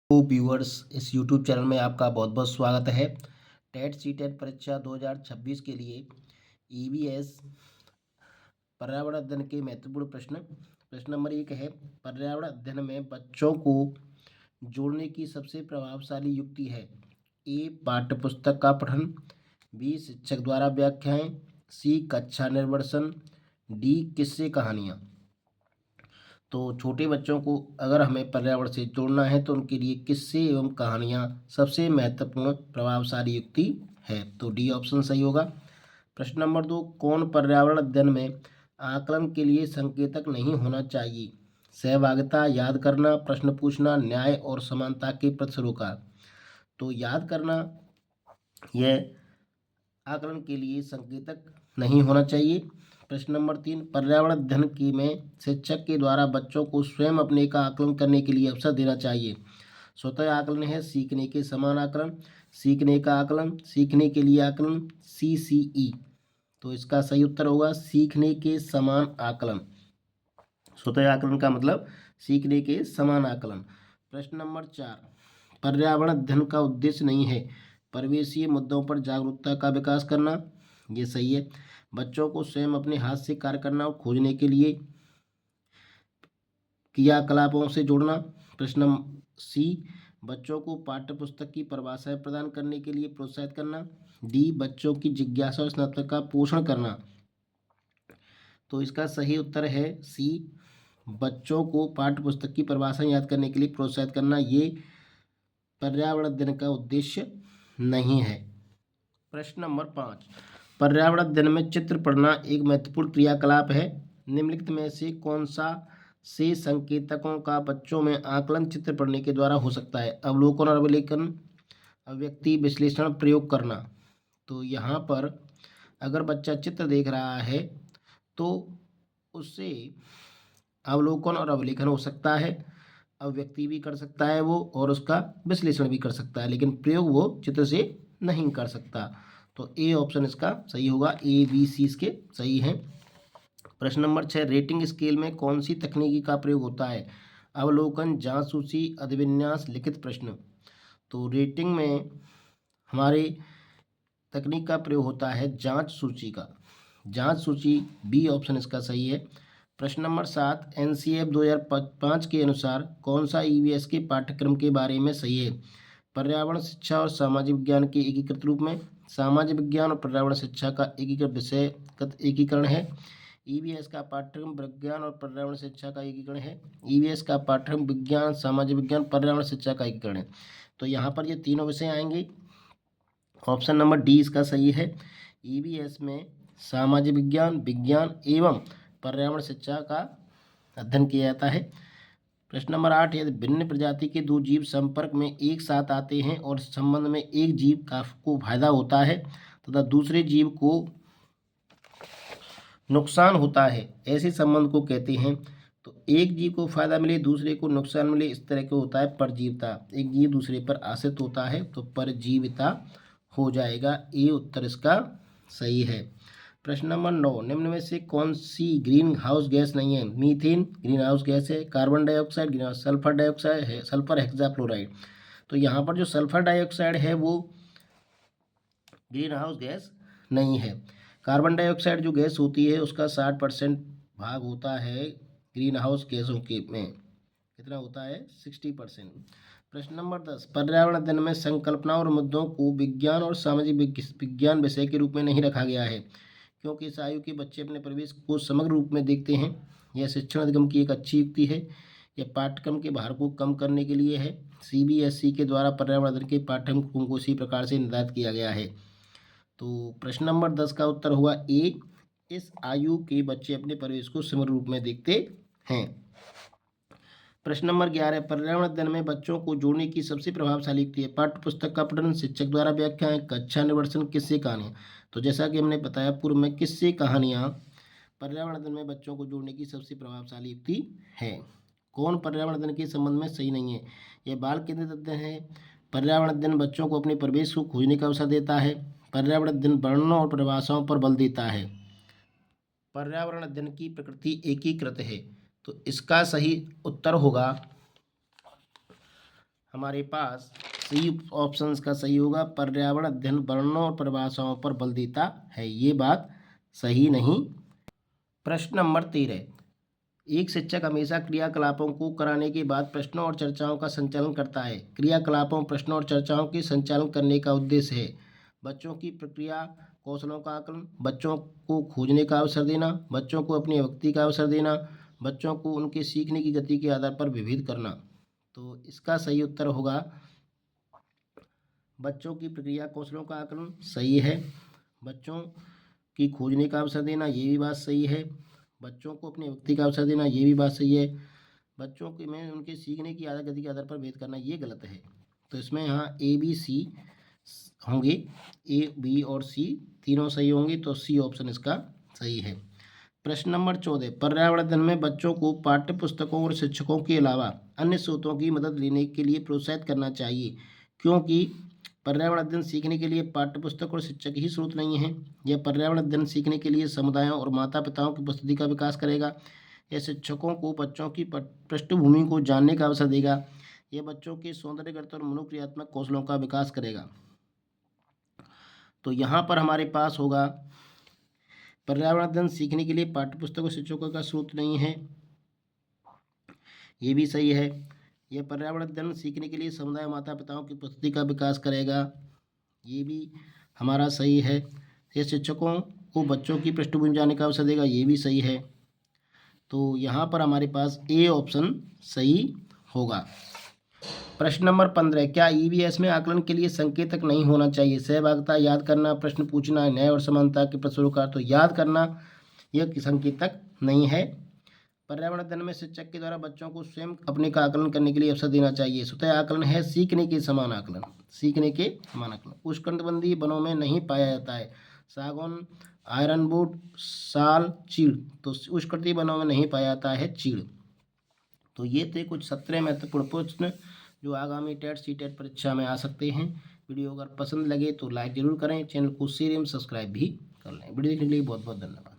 तो व्यूअर्स, इस YouTube channel में आपका बहुत बहुत स्वागत है। टेट सीटेट परीक्षा 2026 के लिए ईवीएस पर्यावरण अध्ययन के महत्वपूर्ण प्रश्न। प्रश्न नंबर 1 है, पर्यावरण अध्ययन में बच्चों को जोड़ने की सबसे प्रभावशाली युक्ति है। ए, पाठ्यपुस्तक का पठन। बी, शिक्षक द्वारा व्याख्याएं। सी, कक्षा निर्वर्सन। डी, किस्से कहानियाँ। तो छोटे बच्चों को अगर हमें पर्यावरण से जोड़ना है तो उनके लिए किस्से एवं कहानियाँ सबसे महत्वपूर्ण प्रभावशाली युक्ति है। तो डी ऑप्शन सही होगा। प्रश्न नंबर 2, कौन पर्यावरण अध्ययन में आकलन के लिए संकेतक नहीं होना चाहिए? सहभागिता, याद करना, प्रश्न पूछना, न्याय और समानता के प्रश्नों। तो याद करना यह आकलन के लिए संकेतक नहीं होना चाहिए। प्रश्न नंबर 3, पर्यावरण अध्ययन की में शिक्षक के द्वारा बच्चों को स्वयं अपने का आकलन करने के लिए अवसर देना चाहिए। स्वतः आकलन है, सीखने के समान आकलन, सीखने का आकलन, सीखने के लिए आकलन, CCE। तो इसका सही उत्तर होगा सीखने के समान आकलन। स्वतः आकलन का मतलब सीखने के समान आकलन। प्रश्न नंबर 4, पर्यावरण अध्ययन का उद्देश्य नहीं है परिवेशीय मुद्दों पर जागरूकता का विकास करना। ये सही है। बच्चों को स्वयं अपने हाथ से कार्य करना और खोजने के लिए क्रियाकलापों से जोड़ना। प्रश्न सी, बच्चों को पाठ्य पुस्तक की परिभाषाएं प्रदान करने के लिए प्रोत्साहित करना। डी, बच्चों की जिज्ञासा और रचनात्मकता का पोषण करना। तो इसका सही उत्तर है सी, बच्चों को पाठ्य पुस्तक की परिभाषाएं याद करने के लिए प्रोत्साहित करना। ये पर्यावरण अध्ययन का उद्देश्य नहीं है। प्रश्न नंबर 5, पर्यावरण अध्ययन में चित्र पढ़ना एक महत्वपूर्ण क्रियाकलाप है। निम्नलिखित में से कौन सा से संकेतकों का बच्चों में आकलन चित्र पढ़ने के द्वारा हो सकता है? अवलोकन और अवलोकन, अभिव्यक्ति, विश्लेषण, प्रयोग करना। तो यहाँ पर अगर बच्चा चित्र देख रहा है तो उससे अवलोकन और अवलेखन हो सकता है, अभिव्यक्ति भी कर सकता है वो, और उसका विश्लेषण भी कर सकता है, लेकिन प्रयोग वो चित्र से नहीं कर सकता। तो ए ऑप्शन इसका सही होगा। ए, बी, सी इसके सही हैं। प्रश्न नंबर 6, रेटिंग स्केल में कौन सी तकनीकी का प्रयोग होता है? अवलोकन, जांच सूची, अधिविन्यास, लिखित प्रश्न। तो रेटिंग में हमारे तकनीक का प्रयोग होता है जांच सूची का। जांच सूची, बी ऑप्शन इसका सही है। प्रश्न नंबर 7, NCF 2005 के अनुसार कौन सा EVS के पाठ्यक्रम के बारे में सही है? पर्यावरण शिक्षा और सामाजिक विज्ञान के एकीकृत रूप में, सामाजिक विज्ञान और पर्यावरण शिक्षा का एकीकृत विषयगत एकीकरण है। EVS का पाठ्यक्रम विज्ञान और पर्यावरण शिक्षा का एकीकरण है। EVS का पाठ्यक्रम विज्ञान, सामाजिक विज्ञान, पर्यावरण शिक्षा का एकीकरण है। तो यहाँ पर ये तीनों विषय आएंगे। ऑप्शन नंबर डी इसका सही है। EVS में सामाजिक विज्ञान, विज्ञान एवं पर्यावरण शिक्षा का अध्ययन किया जाता है। प्रश्न नंबर 8, यदि भिन्न प्रजाति के दो जीव संपर्क में एक साथ आते हैं और संबंध में एक जीव को फायदा होता है तथा दूसरे जीव को नुकसान होता है, ऐसे संबंध को कहते हैं। तो एक जीव को फायदा मिले, दूसरे को नुकसान मिले, इस तरह के होता है परजीविता। एक जीव दूसरे पर आश्रित होता है तो परजीविता हो जाएगा। ए उत्तर इसका सही है। प्रश्न नंबर 9, निम्न में से कौन सी ग्रीन हाउस गैस नहीं है? मीथेन ग्रीन हाउस गैस है, carbon dioxide green house, sulphur dioxide है, सल्फर हेक्साफ्लोराइड। तो यहाँ पर जो सल्फर डाइऑक्साइड है वो ग्रीन हाउस गैस नहीं है। कार्बन डाइऑक्साइड जो गैस होती है उसका 60% भाग होता है ग्रीन हाउस गैसों के में। कितना होता है? 60%। प्रश्न नंबर 10, पर्यावरण अध्ययन में संकल्पना और मुद्दों को विज्ञान और सामाजिक विज्ञान विषय के रूप में नहीं रखा गया है क्योंकि इस आयु के बच्चे अपने परिवेश को समग्र रूप में देखते हैं। यह शिक्षण अधिगम की एक अच्छी युक्ति है। यह पाठ्यक्रम के भार को कम करने के लिए है। CBSE के द्वारा पर्यावरण अध्ययन के पाठ्यक्रम को इसी प्रकार से निर्धारित किया गया है। तो प्रश्न नंबर 10 का उत्तर होगा ए, इस आयु के बच्चे अपने परिवेश को समग्र रूप में देखते हैं। प्रश्न नंबर 11, पर्यावरण अध्ययन में बच्चों को जोड़ने की सबसे प्रभावशाली युक्ति है? पाठ्य पुस्तक का पठन, शिक्षक द्वारा व्याख्याएं, कक्षा निर्वर्सन, किस्से कहानियाँ। तो जैसा कि हमने बताया पूर्व में, किस्से कहानियाँ पर्यावरण अध्ययन में बच्चों को जोड़ने की सबसे प्रभावशाली युक्ति है। कौन पर्यावरण अध्ययन के संबंध में सही नहीं है? यह बाल केंद्रित अध्ययन है। पर्यावरण अध्ययन बच्चों को अपने परिवेश को खोजने का अवसर देता है। पर्यावरण अध्ययन वर्णनों और परिभाषाओं पर बल देता है। पर्यावरण अध्ययन की प्रकृति एकीकृत है। तो इसका सही उत्तर होगा हमारे पास सी ऑप्शन का सही होगा। पर्यावरण अध्ययन वर्णों और परिभाषाओं पर बल देता है, ये बात सही नहीं। प्रश्न नंबर 13, एक शिक्षक हमेशा क्रियाकलापों को कराने के बाद प्रश्नों और चर्चाओं का संचालन करता है। क्रियाकलापों, प्रश्नों और चर्चाओं के संचालन करने का उद्देश्य है बच्चों की प्रक्रिया कौशलों का आकलन, बच्चों को खोजने का अवसर देना, बच्चों को अपनी अभिव्यक्ति का अवसर देना, बच्चों को उनके सीखने की गति के आधार पर विभेद करना। तो इसका सही उत्तर होगा बच्चों की प्रक्रिया कौशलों का आकलन, सही है। बच्चों की खोजने का अवसर देना, ये भी बात सही है। बच्चों को अपनी अभिव्यक्ति का अवसर देना, ये भी बात सही है। बच्चों के में उनके सीखने की आदत गति के आधार पर भेद करना, ये गलत है। तो इसमें यहाँ ए बी सी होंगे, ए बी और सी तीनों सही होंगे, तो सी ऑप्शन इसका सही है। प्रश्न नंबर 14, पर्यावरण अध्ययन में बच्चों को पाठ्य पुस्तकों और शिक्षकों के अलावा अन्य स्रोतों की मदद लेने के लिए प्रोत्साहित करना चाहिए, क्योंकि पर्यावरण अध्ययन सीखने के लिए पाठ्य पुस्तक और शिक्षक ही स्रोत नहीं है। यह पर्यावरण अध्ययन सीखने के लिए समुदायों और माता पिताओं की उपस्थिति का विकास करेगा। यह शिक्षकों को बच्चों की पृष्ठभूमि को जानने का अवसर देगा। यह बच्चों के सौंदर्यगत और मनोक्रियात्मक कौशलों का विकास करेगा। तो यहाँ पर हमारे पास होगा पर्यावरण अध्ययन सीखने के लिए पाठ्य पुस्तक और शिक्षकों का स्रोत नहीं है, ये भी सही है। यह पर्यावरण अध्ययन सीखने के लिए समुदाय माता पिताओं की उपस्थिति का विकास करेगा, ये भी हमारा सही है। यह शिक्षकों को बच्चों की पृष्ठभूमि जानने का अवसर देगा, ये भी सही है। तो यहाँ पर हमारे पास ए ऑप्शन सही होगा। प्रश्न नंबर 15, क्या ईवीएस में आकलन के लिए संकेतक नहीं होना चाहिए? सहभागिता, याद करना, प्रश्न पूछना, न्याय और समानता के प्रश्नों का तो याद करना यह संकेतक नहीं है। पर्यावरण अध्ययन में शिक्षक के द्वारा बच्चों को स्वयं अपने का आकलन करने के लिए अवसर देना चाहिए। स्वतः आकलन है सीखने के समान आकलन, सीखने के समान आकलन। उष्णकटिबंधीय वनों में नहीं पाया जाता है। सागौन, आयरनवुड, साल, चीड़, तो उष्णकटिबंधीय वनों में नहीं पाया जाता है चीड़। तो ये थे कुछ 17 महत्वपूर्ण प्रश्न जो आगामी टेट सीटेट परीक्षा में आ सकते हैं। वीडियो अगर पसंद लगे तो लाइक जरूर करें, चैनल को शेयर एवं सब्सक्राइब भी कर लें। वीडियो देखने के लिए बहुत बहुत धन्यवाद।